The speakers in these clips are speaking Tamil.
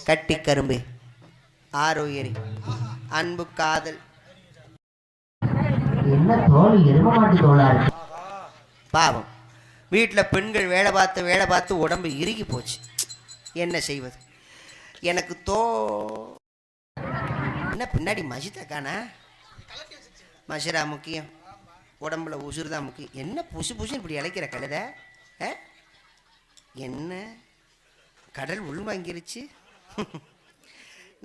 கட்டி கரும்பு ஆரோயரி அன்பு காதல் என்ன தோல் எரும மாட்டு தோலா இருக்கு. பாவம் வீட்டில் பெண்கள் வேலை பார்த்து உடம்பு இறுகி போச்சு. என்ன செய்வது? எனக்கு என்ன பின்னாடி மசிதாக்கானா மசிரா முக்கியம், உடம்புல உசுறு தான் முக்கியம். என்ன புசு இப்படி இழைக்கிற கழுத? என்ன கடல் உள்வாங்கிருச்சு.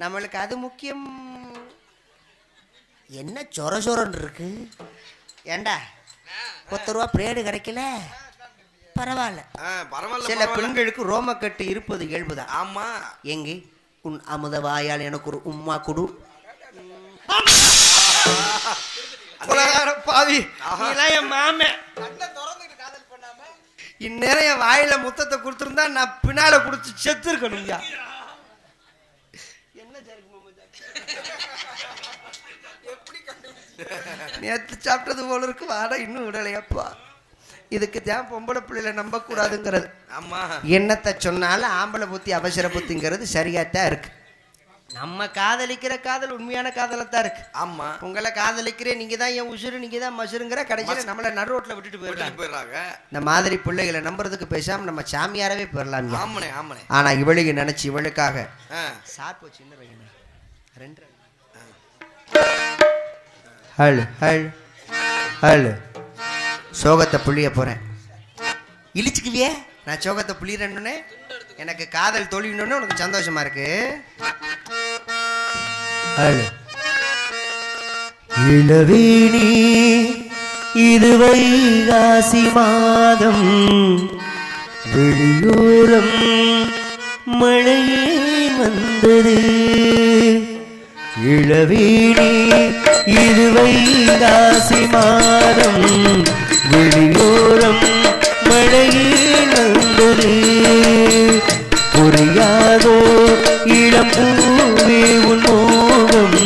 நம்மளுக்கு அது முக்கியம். என்ன சொரன்னு இருக்கு. ஏண்டா 10 ரூபா பிரேடு கிடைக்கல, பரவாயில்ல. சில பெண்களுக்கு ரோமக்கட்டு இருப்பது இயல்புதான். ஆமா, எங்கே உன் அமுத வாயால் எனக்கு ஒரு உம்மா குடு. பாவி, என் மாமே இந்நேரம் என் வாயில முத்தத்தை கொடுத்துருந்தா நான் பின்னால குடிச்சு செத்து இருக்கணும். நேற்று சாப்பிட்டது போல இருக்கு, வாடா இன்னும் விடலையப்பா. இதுக்கு தான் பொம்பளை பிள்ளைல நம்ப கூடாதுங்கிறது. ஆமா, என்னத்தை சொன்னாலும் ஆம்பளை புத்தி அவசர புத்திங்கிறது சரியாத்தான் இருக்கு. நம்ம காதலிக்கிற காதல் உண்மையான காதலத்தான் இருக்கு. ஆமா, உங்களை காதலிக்கிறேன், நீங்க தான் என் உசுறு, நீங்க தான் மசுருங்கிற, கடைசியில நம்மளை நடு ரோட்ல விட்டுட்டு போயிடுறாங்க. இந்த மாதிரி பிள்ளைகளை நம்புறதுக்கு பேசாம நம்ம சாமியாரவே போயிடலாம். ஆமாண்ணே. ஆனா இவளுக்கு நினைச்சு இவளுக்காக சாப்பிட்டு சின்ன பையன் 2 சோகத்தை புளிய போறேன். இழிச்சுக்குவியே நான் சோகத்தை புளியறேன்னு. எனக்கு காதல் தோல்வின்னு உனக்கு சந்தோஷமா இருக்கு. இளவேணி இது வைகாசி மாதம், வெளியோரம் மழையே வந்தது. இளவேணி இது வைகாசி மாதம், வெளியோரம் மழையே வந்தது. புரியாதோ இளம் பூவே உன் மோகம்,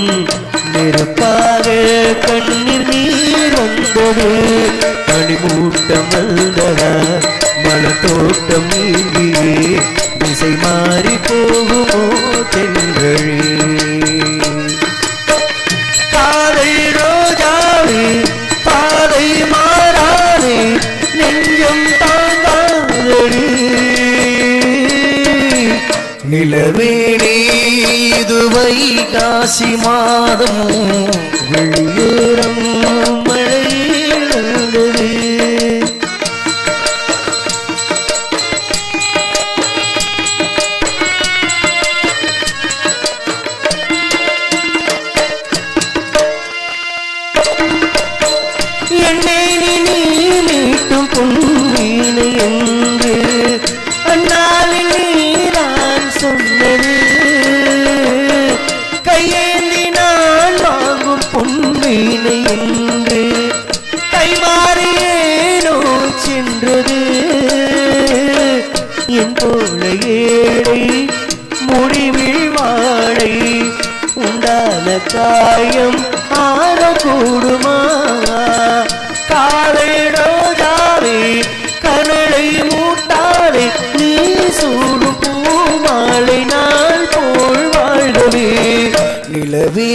நெருப்பாக கண்ணீர் நீர் வந்தது. மணிமூட்டம் வந்ததா மலத்தோட்டம் நீங்கியே, திசை மாறி போகுமோ தென்றழே. காதை ரோஜாவே பாதை மாறாதே, நெஞ்சம் தாங்காதடி. நிலவேணி இது வைகாசி மாதம், வெளியேறம் மழையில் வந்தது. என்னை நீ மீட்டும் பொன்வீணை என்று அண்ணாவில் நீரா போல ஏழை முடிவில் வாழை உண்டான காயம் ஆற கூடுமா காலை ரோஜாவே கனலை மூட்டாலே நீ சூடும் பூமாலை நாள் போல் வாழ்கவே நிலவே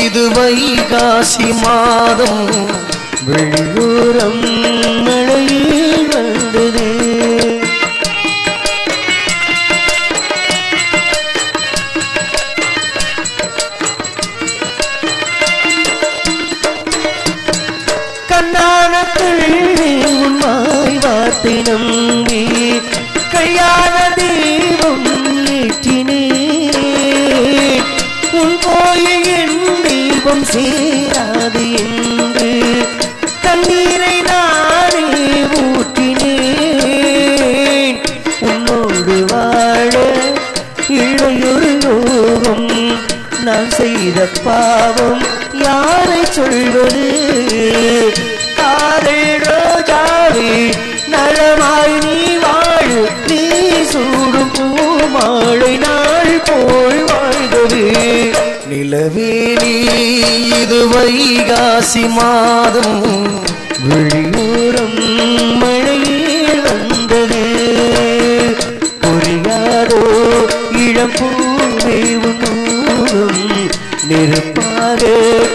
இது வைகாசி மாதம் வெளியூரம் மழையில் வந்தது கண்ணானத்தில் உன்மாய் வார்த்தை நம்பி கையான தெய்வம் ஏற்றினே உன் கோயில் என் தெய்வம் சேராது என்று கண்ணீரை நானே ஊற்றினேன் உன்னோடு வாழ இளையொரு யோகம் நான் செய்த பாவம் யாரை சொல்வது காலை ரோஜாவே நலமாய் நீ வாழு நீ சூடும் பூமாலை நாள் போல் வாழ்கவே நிலவே இது வைகாசி மாதம் வெளியூரம் மழையில் வந்தது புரியாதோ இளம்பூவே உன்னோடும் நெருப்பாக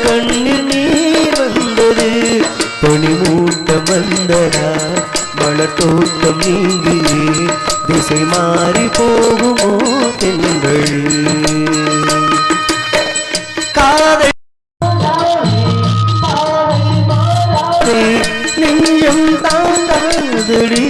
கண்ணீர் நீர் வந்தது பனிமூட்டம் வந்ததா மலத்தோட்டம் நீங்கியே திசை மாறி போகுமோ தென்றல் காதல் நெஞ்சம் தாங்காதடி